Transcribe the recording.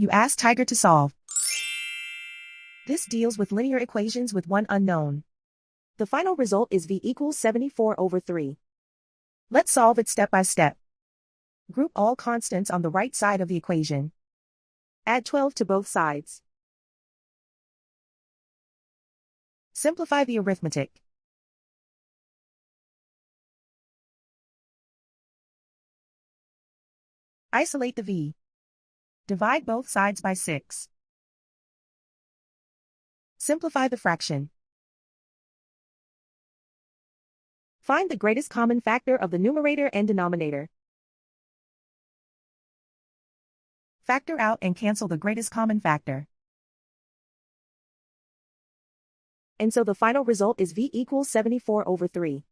You ask Tiger to solve. This deals with linear equations with one unknown. The final result is v equals 74/3. Let's solve it step by step. Group all constants on the right side of the equation. Add 12 to both sides. Simplify the arithmetic. Isolate the v. Divide both sides by 6. Simplify the fraction. Find the greatest common factor of the numerator and denominator. Factor out and cancel the greatest common factor. And so the final result is v equals 74/3.